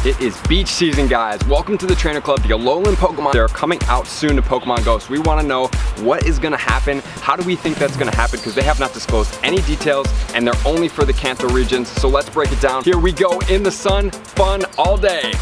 It is beach season, guys. Welcome to the Trainer Club. The Alolan Pokemon, they're coming out soon to Pokemon Go. So we want to know what is going to happen. How do we think that's going to happen? Because they have not disclosed any details and they're only for the Kanto regions. So let's break it down. Here we go in the sun, fun all day.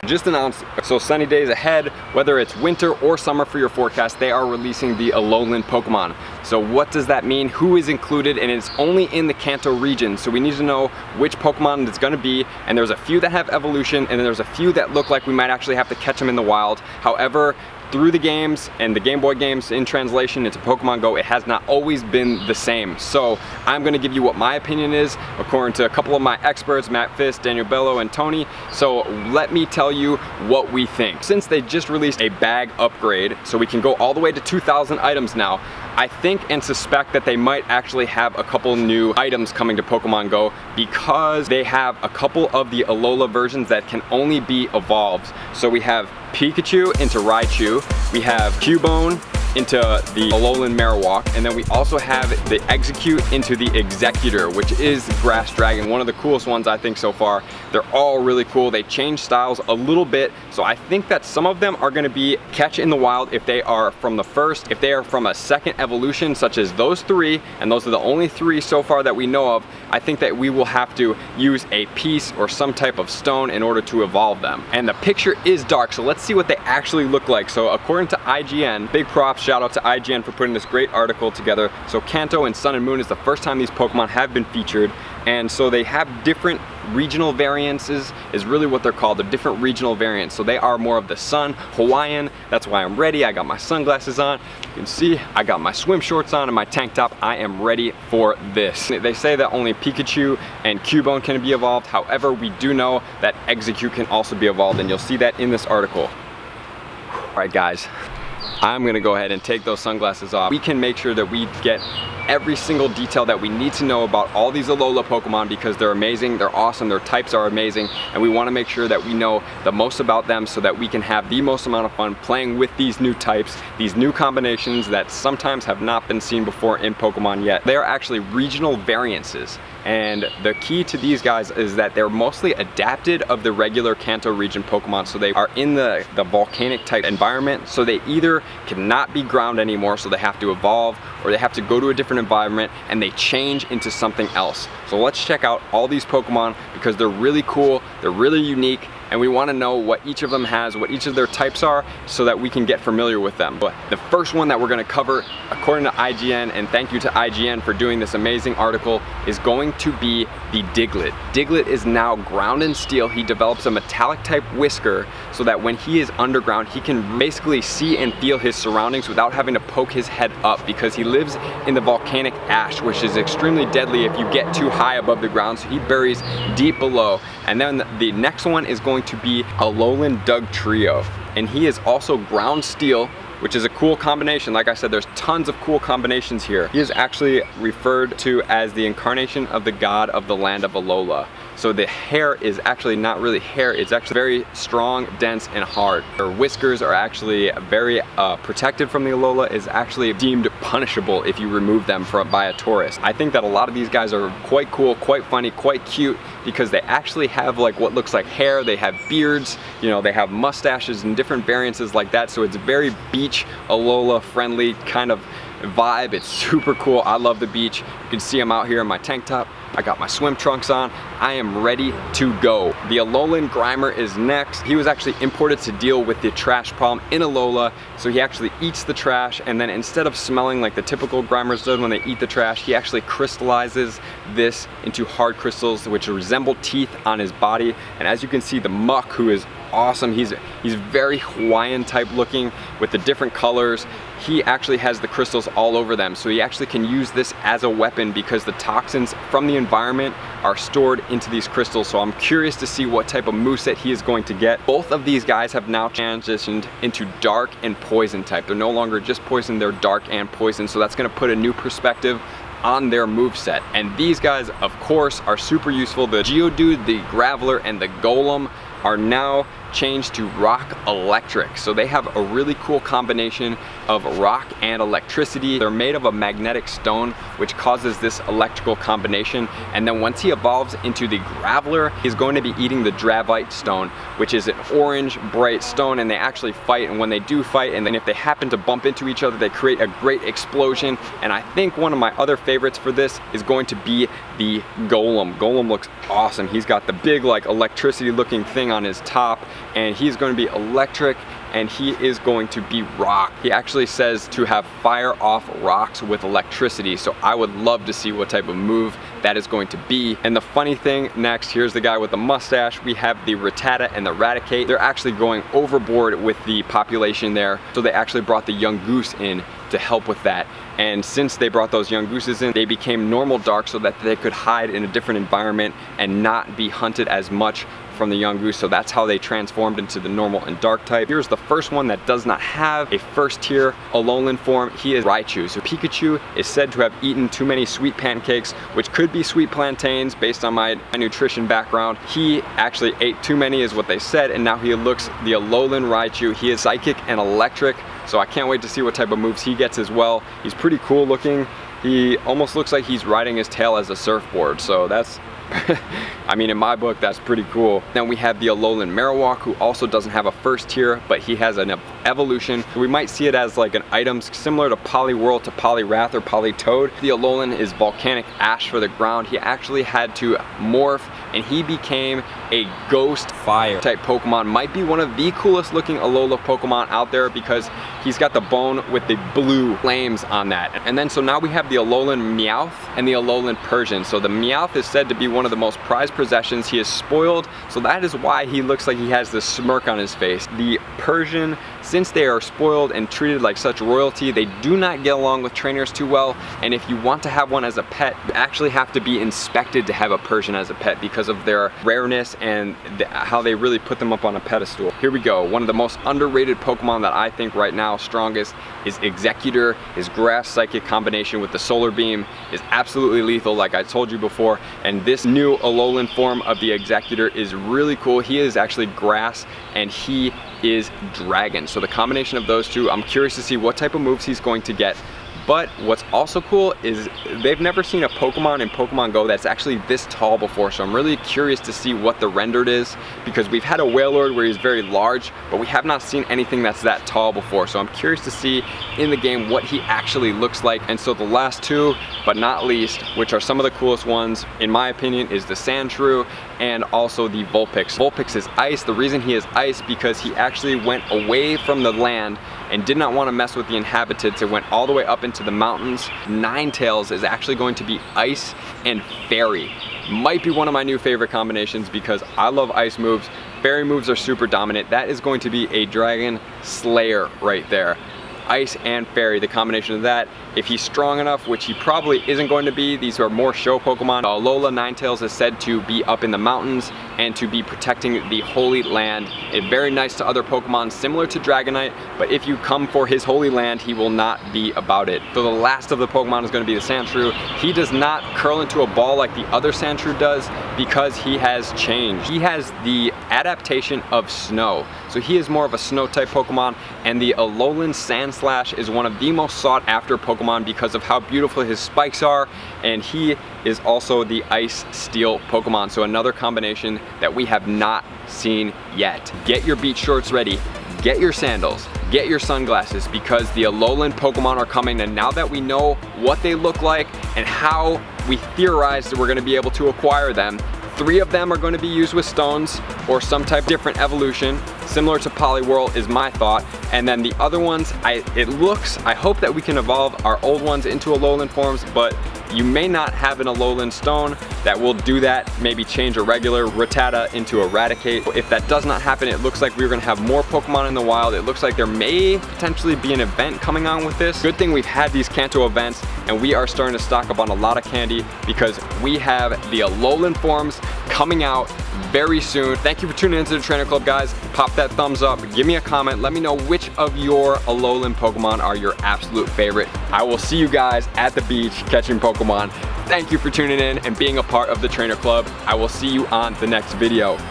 Just announced, so sunny days ahead, whether it's winter or summer for your forecast, they are releasing the Alolan Pokemon. So what does that mean? Who is included? And it's only in the Kanto region. So we need to know which Pokemon it's gonna be. And there's a few that have evolution, and then there's a few that look like we might actually have to catch them in the wild. However, through the games and the Game Boy games in translation into Pokemon Go, it has not always been the same. So I'm gonna give you what my opinion is according to a couple of my experts, Matt Fist, Daniel Bello, and Tony. So let me tell you what we think. Since they just released a bag upgrade, so we can go all the way to 2,000 items now, I think and suspect that they might actually have a couple new items coming to Pokemon Go because they have a couple of the Alola versions that can only be evolved. So we have Pikachu into Raichu, we have Cubone into the Alolan Marowak, and then we also have the Exeggcute into the Exeggutor, which is Grass Dragon, one of the coolest ones I think so far. They're all really cool. They change styles a little bit, so I think that some of them are gonna be catch in the wild if they are from the first. If they are from a second evolution, such as those three, and those are the only three so far that we know of, I think that we will have to use a piece or some type of stone in order to evolve them. And the picture is dark, so let's see what they actually look like. So according to IGN, big props, shout out to IGN for putting this great article together. So Kanto and Sun and Moon is the first time these Pokemon have been featured, and so they have different regional variances is really what they're called. They're different regional variants. So they are more of the sun, Hawaiian. That's why I'm ready. I got my sunglasses on. You can see I got my swim shorts on and my tank top. I am ready for this. They say that only Pikachu and Cubone can be evolved. However, we do know that Exeggcute can also be evolved, and you'll see that in this article. All right, guys. I'm gonna go ahead and take those sunglasses off. We can make sure that we get every single detail that we need to know about all these Alola Pokemon because they're amazing, they're awesome, their types are amazing, and we want to make sure that we know the most about them so that we can have the most amount of fun playing with these new types, these new combinations that sometimes have not been seen before in Pokemon yet. They are actually regional variances. And the key to these guys is that they're mostly adapted of the regular Kanto region Pokemon. So they are in the volcanic type environment. So they either cannot be ground anymore, so they have to evolve, or they have to go to a different environment and they change into something else. So let's check out all these Pokemon because they're really cool, they're really unique, and we want to know what each of them has, what each of their types are, so that we can get familiar with them. But the first one that we're going to cover, according to IGN, and thank you to IGN for doing this amazing article, is going to be the Diglett. Diglett is now ground in steel. He develops a metallic type whisker so that when he is underground, he can basically see and feel his surroundings without having to poke his head up because he lives in the volcanic ash, which is extremely deadly if you get too high above the ground, so he buries deep below. And then the next one is going to be Alolan Dugtrio, and he is also ground steel, which is a cool combination. Like I said, there's tons of cool combinations here. He is actually referred to as the incarnation of the god of the land of Alola. So the hair is actually not really hair, it's actually very strong, dense, and hard. Their whiskers are actually very protected from the Alola, is actually deemed punishable if you remove them by a tourist. I think that a lot of these guys are quite cool, quite funny, quite cute, because they actually have like what looks like hair, they have beards, you know, they have mustaches and different variances like that, so it's very beach Alola friendly kind of vibe. It's super cool. I love the beach. You can see I'm out here in my tank top. I got my swim trunks on. I am ready to go. The Alolan Grimer is next. He was actually imported to deal with the trash problem in Alola. So he actually eats the trash, and then instead of smelling like the typical Grimers do when they eat the trash, he actually crystallizes this into hard crystals which resemble teeth on his body. And as you can see, the Muk, who is awesome, he's very Hawaiian type looking with the different colors. He actually has the crystals all over them, so he actually can use this as a weapon because the toxins from the environment are stored into these crystals. So I'm curious to see what type of moveset he is going to get. Both of these guys have now transitioned into dark and poison type. They're no longer just poison, they're dark and poison, so that's going to put a new perspective on their moveset. And these guys, of course, are super useful. The Geodude, the Graveler, and the Golem are now changed to Rock Electric. So they have a really cool combination of rock and electricity. They're made of a magnetic stone, which causes this electrical combination. And then once he evolves into the Graveler, he's going to be eating the Dravite stone, which is an orange bright stone, and they actually fight. And when they do fight, and then if they happen to bump into each other, they create a great explosion. And I think one of my other favorites for this is going to be the Golem. Golem looks awesome. He's got the big like electricity looking thing on his top, and he's going to be electric, and he is going to be rock. He actually says to have fire off rocks with electricity, so I would love to see what type of move that is going to be. And the funny thing next, here's the guy with the mustache. We have the Rattata and the Raticate. They're actually going overboard with the population there, so they actually brought the young goose in to help with that. And since they brought those young gooses in, they became normal dark so that they could hide in a different environment and not be hunted as much from the young goose. So that's how they transformed into the normal and dark type. Here's the first one that does not have a first tier Alolan form. He is Raichu. So Pikachu is said to have eaten too many sweet pancakes, which could be sweet plantains based on my nutrition background. He actually ate too many is what they said, and now he looks the Alolan Raichu. He is psychic and electric, so I can't wait to see what type of moves he gets as well. He's pretty cool looking. He almost looks like he's riding his tail as a surfboard, so that's I mean, in my book, that's pretty cool. Then we have the Alolan Marowak, who also doesn't have a first tier, but he has an evolution. We might see it as like an item similar to Poliwhirl to Poliwrath or Politoed. The Alolan is Volcanic Ash for the ground. He actually had to morph, and he became a Ghost Fire type Pokemon. Might be one of the coolest looking Alola Pokemon out there because he's got the bone with the blue flames on that. And then so now we have the Alolan Meowth and the Alolan Persian. So the Meowth is said to be one of the most prized possessions. He is spoiled, so that is why he looks like he has this smirk on his face. The Persian, since they are spoiled and treated like such royalty, they do not get along with trainers too well, and if you want to have one as a pet, you actually have to be inspected to have a Persian as a pet because of their rareness and how they really put them up on a pedestal. Here we go. One of the most underrated Pokemon that I think right now strongest is Exeggutor. His grass psychic combination with the solar beam is absolutely lethal, like I told you before, and this new Alolan form of the Exeggutor is really cool. He is actually grass and he is dragon. So the combination of those two, I'm curious to see what type of moves he's going to get. But what's also cool is they've never seen a Pokemon in Pokemon Go that's actually this tall before, so I'm really curious to see what the rendered is, because we've had a Wailord where he's very large, but we have not seen anything that's that tall before, so I'm curious to see in the game what he actually looks like. And so the last two, but not least, which are some of the coolest ones, in my opinion, is the Sandshrew and also the Vulpix. Vulpix is ice. The reason he is ice because he actually went away from the land and did not want to mess with the inhabitants. It went all the way up into the mountains. Ninetales is actually going to be ice and fairy. Might be one of my new favorite combinations because I love ice moves. Fairy moves are super dominant. That is going to be a Dragon Slayer right there. Ice and fairy, the combination of that. If he's strong enough, which he probably isn't going to be, these are more show Pokemon. Alola Ninetales is said to be up in the mountains and to be protecting the Holy Land. It's very nice to other Pokemon, similar to Dragonite, but if you come for his Holy Land, he will not be about it. So the last of the Pokemon is going to be the Sandshrew. He does not curl into a ball like the other Sandshrew does because he has changed. He has the adaptation of snow. So he is more of a snow type Pokemon, and the Alolan Sandslash is one of the most sought after Pokemon because of how beautiful his spikes are, and he is also the Ice Steel Pokemon. So another combination that we have not seen yet. Get your beach shorts ready, get your sandals, get your sunglasses, because the Alolan Pokemon are coming, and now that we know what they look like and how we theorize that we're going to be able to acquire them, 3 of them are going to be used with stones or some type of different evolution, similar to Poliwhirl is my thought. And then the other ones, I hope that we can evolve our old ones into Alolan forms, but you may not have an Alolan stone that will do that, maybe change a regular Rattata into a Raticate. If that does not happen, it looks like we're gonna have more Pokemon in the wild. It looks like there may potentially be an event coming on with this. Good thing we've had these Kanto events, and we are starting to stock up on a lot of candy because we have the Alolan forms coming out very soon. Thank you for tuning into the Trainer Club, guys. Pop that thumbs up, give me a comment, let me know which of your Alolan Pokemon are your absolute favorite. I will see you guys at the beach catching Pokemon. Thank you for tuning in and being a part of the Trainer Club. I will see you on the next video.